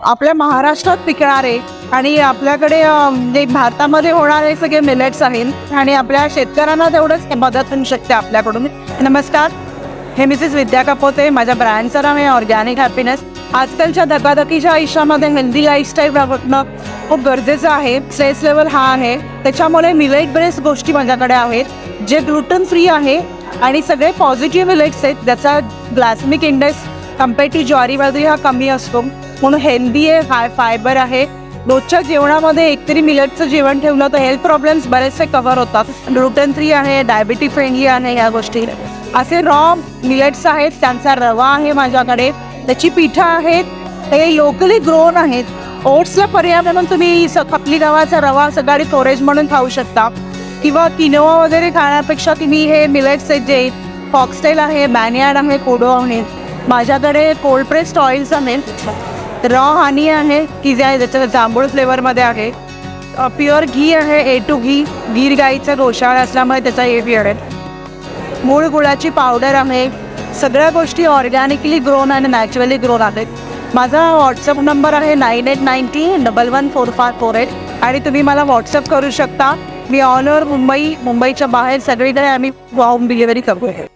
आपल्या महाराष्ट्रात पिकणारे आणि आपल्याकडे जे भारतामध्ये होणारे सगळे मिलेट्स आहेत आणि आपल्या शेतकऱ्यांना तेवढंच मदत होऊ शकते आपल्याकडून. नमस्कार, हे मिसेस विद्या कपोते. माझ्या ब्रँडचं नाव आहे ऑर्गॅनिक हॅपीनेस. आजकालच्या धकाधकीच्या आयुष्यामध्ये हेल्दी लाईफस्टाईल वापरणं खूप गरजेचं आहे. स्ट्रेस लेवल हा आहे, त्याच्यामुळे मिलेट बेस्ड गोष्टी माझ्याकडे आहेत जे ग्लुटन फ्री आहे आणि सगळे पॉझिटिव्ह मिलेट्स आहेत, ज्याचा ग्लायसेमिक इंडेक्स कम्पेअर टू ज्वारीमध्ये हा कमी असतो, म्हणून हेल्दी आहे, हाय फायबर आहे. रोजच्या जेवणामध्ये एकतरी मिलेटचं जेवण ठेवलं तर हेल्थ प्रॉब्लेम्स बरेचसे कव्हर होतात. ग्लुटन फ्री आहे, डायबिटीज फ्रेंडली आहे. या गोष्टी असे रॉ मिलेट्स आहेत, त्यांचा रवा आहे माझ्याकडे, त्याची पिठं आहेत, ते लोकली ग्रोन आहेत. ओट्सला पर्याय म्हणून तुम्ही खपली गव्हाचा रवा सकाळी स्टोरेज म्हणून खाऊ शकता किंवा किनोवा वगैरे खाण्यापेक्षा तुम्ही हे मिलेट्स आहेत जे फॉक्सटेल आहे, बॅनियाड आहे, कोडो आहे. माझ्याकडे कोल्ड प्रेस्ड ऑइल्स आहेत, रॉ हनी आहे की ज्याच्या जांभूळ फ्लेवरमध्ये आहे, प्युअर घी आहे, A2 घी, गीर गाईचं गोशाळा असल्यामुळे त्याचा A आहे, मूळ गुळाची पावडर आहे. सगळ्या गोष्टी ऑर्गॅनिकली ग्रोन आणि नॅचरली ग्रोन आहेत. माझा व्हॉट्सअप नंबर आहे 9890114548 आणि तुम्ही मला व्हॉट्सअप करू शकता. मी ऑल ओव्हर मुंबईच्या बाहेर सगळीकडे आम्ही होम डिलिव्हरी करतो आहे.